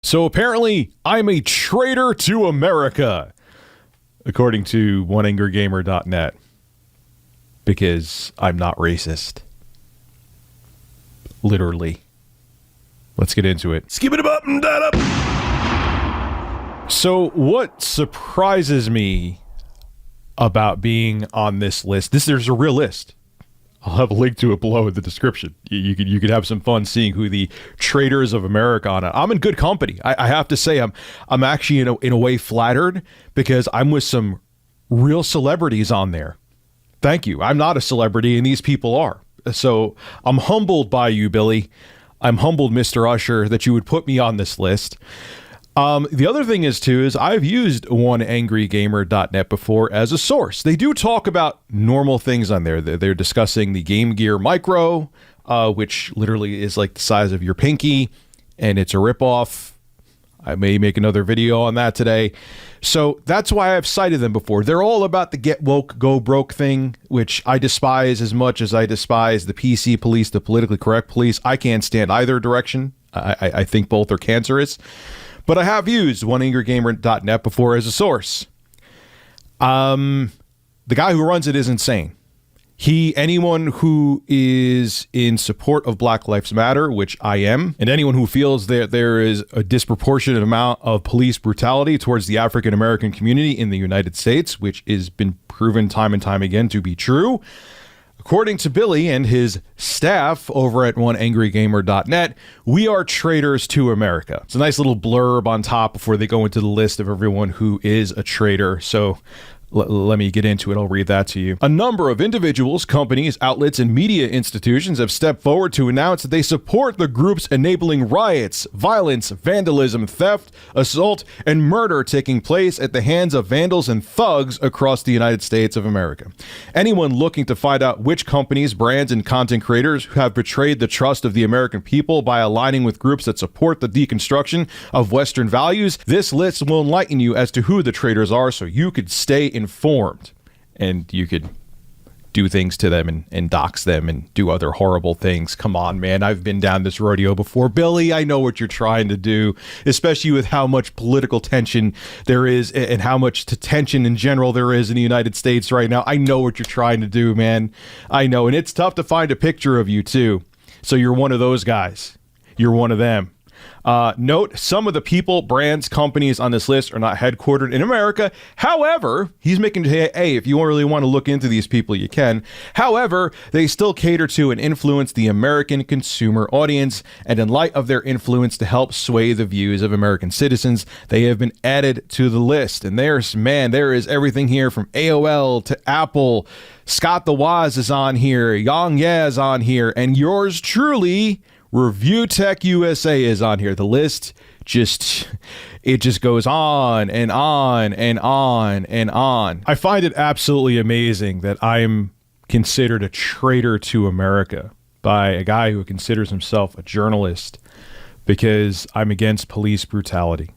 So apparently, I'm a traitor to America, according to oneangrygamer.net, because I'm not racist. Literally. Let's get into it. Skip it up and that up. So what surprises me about being on this list, there's a real list. I'll have a link to it below in the description. You could have some fun seeing who the traitors of America on it. I'm in good company. I have to say I'm actually in a way flattered because I'm with some real celebrities on there. Thank you. I'm not a celebrity and these people are. So I'm humbled by you, Billy. I'm humbled, Mr. Usher, that you would put me on this list. The other thing is I've used oneangrygamer.net before as a source. They do talk about normal things on there. They're discussing the Game Gear Micro, which literally is like the size of your pinky, and it's a ripoff. I may make another video on that today. So that's why I've cited them before. They're all about the get woke, go broke thing, which I despise as much as I despise the PC police, the politically correct police. I can't stand either direction. I think both are cancerous. But I have used oneangrygamer.net before as a source. The guy who runs it is insane. Anyone who is in support of Black Lives Matter, which I am, and anyone who feels that there is a disproportionate amount of police brutality towards the African American community in the United States, which has been proven time and time again to be true. According to Billy and his staff over at oneangrygamer.net, we are traitors to America. It's a nice little blurb on top before they go into the list of everyone who is a traitor. So let me get into it. I'll read that to you. A number of individuals, companies, outlets, and media institutions have stepped forward to announce that they support the groups enabling riots, violence, vandalism, theft, assault, and murder taking place at the hands of vandals and thugs across the United States of America. Anyone looking to find out which companies, brands, and content creators have betrayed the trust of the American people by aligning with groups that support the deconstruction of Western values, this list will enlighten you as to who the traitors are so you could stay informed and you could do things to them and dox them and do other horrible things. Come on, man. I've been down this rodeo before. Billy, I know what you're trying to do, especially with how much political tension there is and how much tension in general there is in the United States right now. I know what you're trying to do, man. I know. And it's tough to find a picture of you, too. So you're one of those guys. You're one of them. Note, some of the people, brands, companies on this list are not headquartered in America. However, he's making, hey, if you really want to look into these people, you can. However, they still cater to and influence the American consumer audience. And in light of their influence to help sway the views of American citizens, they have been added to the list. And there is everything here from AOL to Apple. Scott the Waz is on here. Yang Ye is on here. And yours truly, Review Tech USA, is on here. The list just goes on and on and on and on. I find it absolutely amazing that I'm considered a traitor to America by a guy who considers himself a journalist because I'm against police brutality.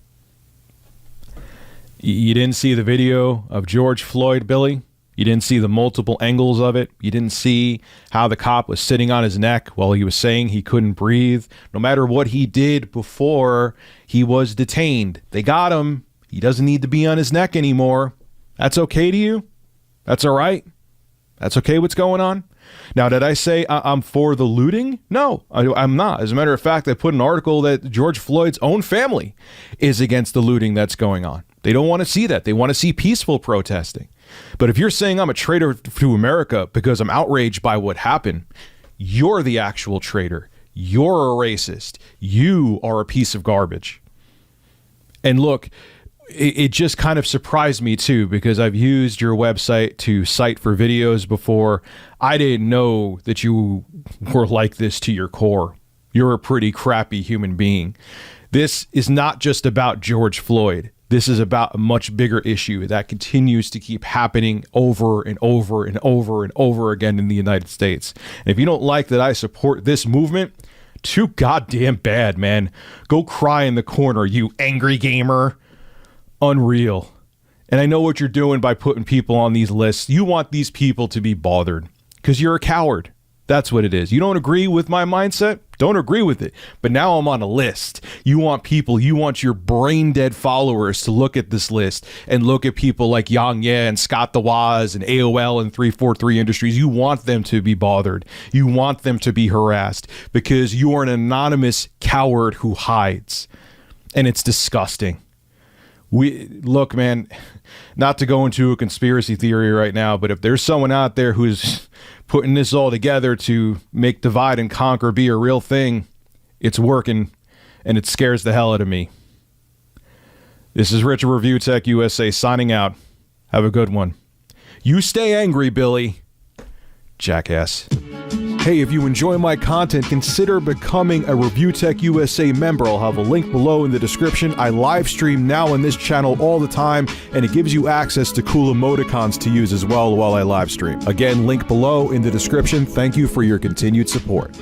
You didn't see the video of George Floyd, Billy? You didn't see the multiple angles of it. You didn't see how the cop was sitting on his neck while he was saying he couldn't breathe. No matter what he did before he was detained, they got him. He doesn't need to be on his neck anymore. That's okay to you? That's all right? That's okay what's going on? Now, did I say I'm for the looting? No, I'm not. As a matter of fact, I put an article that George Floyd's own family is against the looting that's going on. They don't want to see that. They want to see peaceful protesting. But if you're saying I'm a traitor to America because I'm outraged by what happened, you're the actual traitor. You're a racist. You are a piece of garbage. And look, it just kind of surprised me too, because I've used your website to cite for videos before. I didn't know that you were like this to your core. You're a pretty crappy human being. This is not just about George Floyd. This is about a much bigger issue that continues to keep happening over and over and over and over again in the United States. And if you don't like that I support this movement, too goddamn bad, man. Go cry in the corner, you angry gamer. Unreal. And I know what you're doing by putting people on these lists. You want these people to be bothered because you're a coward. That's what it is. You don't agree with my mindset? Don't agree with it. But now I'm on a list. You want your brain dead followers to look at this list and look at people like Yang Ye and Scott the Woz and AOL and 343 Industries. You want them to be bothered. You want them to be harassed because you are an anonymous coward who hides. And it's disgusting. Look, man, not to go into a conspiracy theory right now, but if there's someone out there who's putting this all together to make divide and conquer be a real thing, it's working, and it scares the hell out of me. This is Richard Review Tech USA signing out. Have a good one. You stay angry, Billy. Jackass. Hey, if you enjoy my content, consider becoming a Review Tech USA member. I'll have a link below in the description. I live stream now on this channel all the time, and it gives you access to cool emoticons to use as well while I live stream. Again, link below in the description. Thank you for your continued support.